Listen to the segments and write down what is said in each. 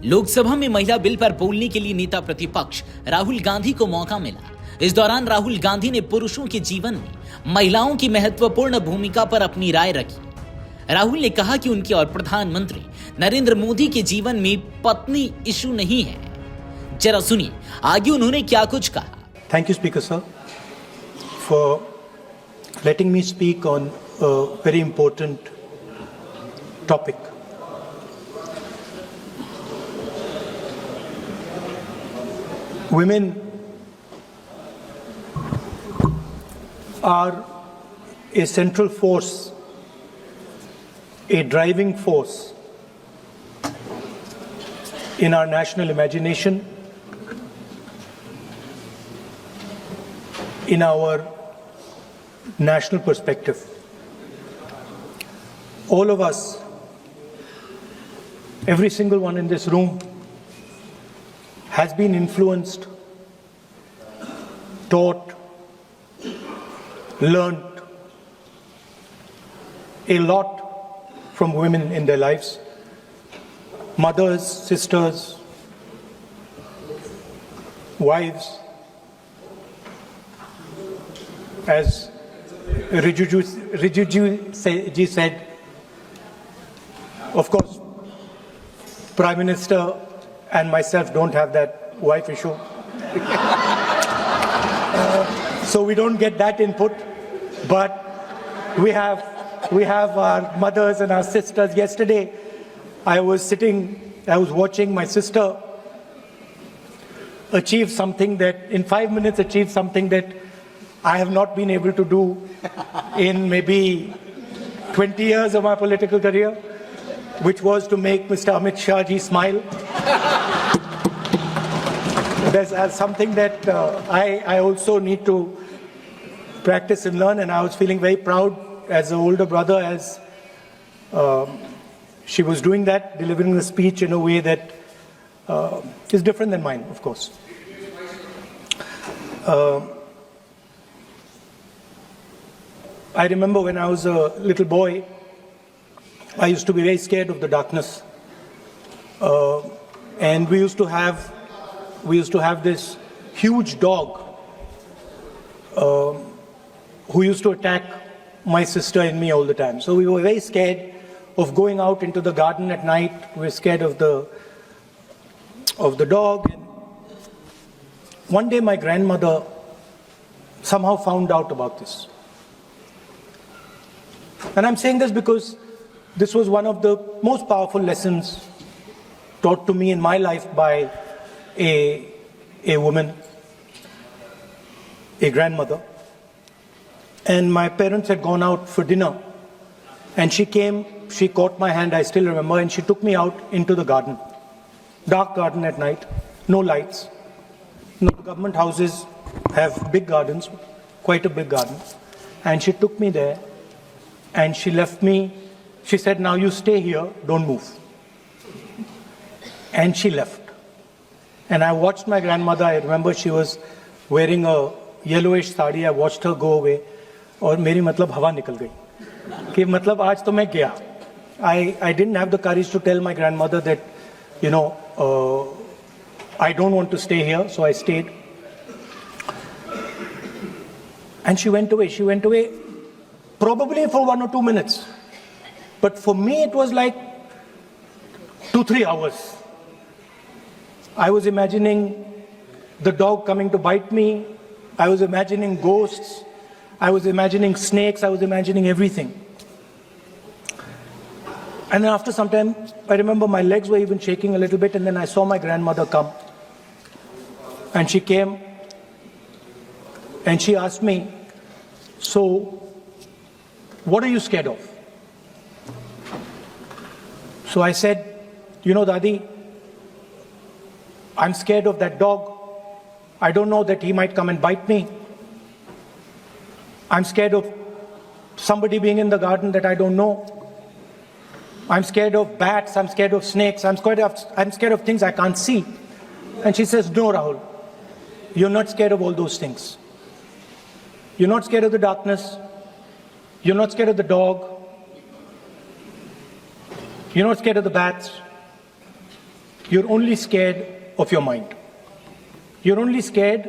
लोकसभा में महिला बिल पर बोलने के लिए नेता प्रतिपक्ष राहुल गांधी को मौका मिला। इस दौरान राहुल गांधी ने पुरुषों के जीवन में महिलाओं की महत्वपूर्ण भूमिका पर अपनी राय रखी। राहुल ने कहा कि उनके और प्रधानमंत्री नरेंद्र मोदी के जीवन में पत्नी इशू नहीं है। जरा सुनिए आगे उन्होंने क्या कुछ कहा। Thank you speaker sir for letting me speak on a very important topic. Women are a central force, a driving force in our national imagination, in our national perspective. All of us, every single one in this room, has been influenced, taught, learned a lot from women in their lives. Mothers, sisters, wives. As Rijuju ji said, of course, Prime Minister and myself don't have that wife issue. So we don't get that input, but we have our mothers and our sisters. Yesterday, I was watching my sister achieve something that, in 5 minutes, achieve something that I have not been able to do in maybe 20 years of my political career, which was to make Mr. Amit Shah ji smile. There's something that I also need to practice and learn, and I was feeling very proud as an older brother as she was doing that, delivering the speech in a way that is different than mine, of course. I remember when I was a little boy, I used to be very scared of the darkness, and we used to have this huge dog who used to attack my sister and me all the time. So we were very scared of going out into the garden at night. We were scared of the dog. And one day my grandmother somehow found out about this. And I'm saying this because this was one of the most powerful lessons taught to me in my life by a woman, a grandmother. And my parents had gone out for dinner, and she came, she caught my hand, I still remember, and she took me out into the garden. Dark garden at night, no lights. No, government houses have big gardens, quite a big garden. And she took me there, and she left me. She said, now you stay here, don't move. And she left. And I watched my grandmother. I remember she was wearing a yellowish sari. I watched her go away. और मेरी मतलब हवा निकल गई कि मतलब आज तो मैं गया. I didn't have the courage to tell my grandmother that, I don't want to stay here, so I stayed. And she went away. She went away probably for 1 or 2 minutes. But for me, it was like 2-3 hours. I was imagining the dog coming to bite me. I was imagining ghosts. I was imagining snakes. I was imagining everything. And then after some time, I remember my legs were even shaking a little bit, and then I saw my grandmother come. And she came, and she asked me, so, what are you scared of? So I said, Dadi, I'm scared of that dog. I don't know that he might come and bite me. I'm scared of somebody being in the garden that I don't know. I'm scared of bats. I'm scared of snakes. I'm scared of things I can't see. And she says, no, Rahul, you're not scared of all those things. You're not scared of the darkness. You're not scared of the dog. You're not scared of the bats. You're only scared of your mind. You're only scared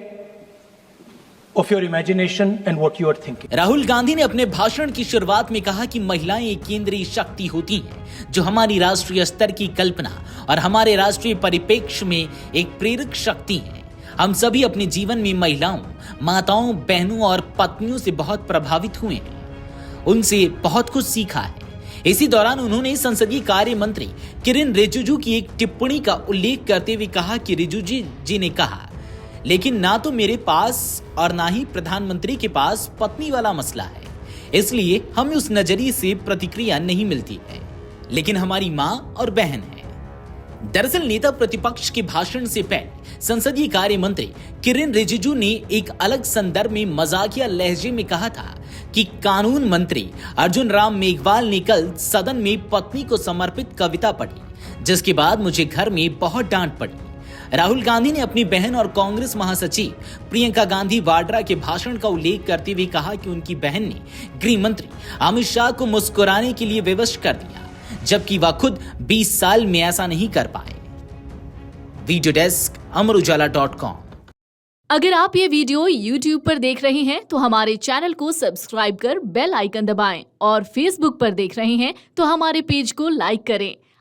of your imagination and what you are thinking. Rahul Gandhi ने अपने भाषण की शुरुआत में कहा कि महिलाएं एक केंद्रीय शक्ति होती हैं जो हमारी राष्ट्रीय स्तर की कल्पना और हमारे राष्ट्रीय परिप्रेक्ष्य में एक प्रेरक शक्ति है। हम सभी अपने जीवन में महिलाओं, माताओं, बहनों और पत्नियों से बहुत प्रभावित हुए हैं, उनसे बहुत कुछ सीखा है। इसी दौरान उन्होंने संसदीय कार्य मंत्री किरेन रिजिजू की एक टिप्पणी का उल्लेख करते हुए कहा कि रिजिजू जी ने कहा, लेकिन ना तो मेरे पास और ना ही प्रधानमंत्री के पास पत्नी वाला मसला है, इसलिए हमें उस नजरिए से प्रतिक्रिया नहीं मिलती है, लेकिन हमारी मां और बहन है। दरअसल नेता प्रतिपक्ष के भाषण से पहले संसदीय कार्य मंत्री किरेन रिजिजू ने एक अलग संदर्भ में मजाकिया लहजे में कहा था कि कानून मंत्री अर्जुन राम मेघवाल ने कल सदन में पत्नी को समर्पित कविता पढ़ी, जिसके बाद मुझे घर में बहुत डांट पड़ी। राहुल गांधी ने अपनी बहन और कांग्रेस महासचिव प्रियंका गांधी वाड्रा के भाषण का उल्लेख करते हुए कहा कि उनकी बहन ने गृह मंत्री अमित शाह को मुस्कुराने के लिए विवश कर दिया, जबकि वह खुद 20 साल में ऐसा नहीं कर पाए। Video desk Amar Ujala dot com. अगर आप ये वीडियो YouTube पर देख रहे हैं तो हमारे चैनल को सब्सक्राइब कर बेल आइकन दबाएं और Facebook पर देख रहे हैं तो हमारे पेज को लाइक करें।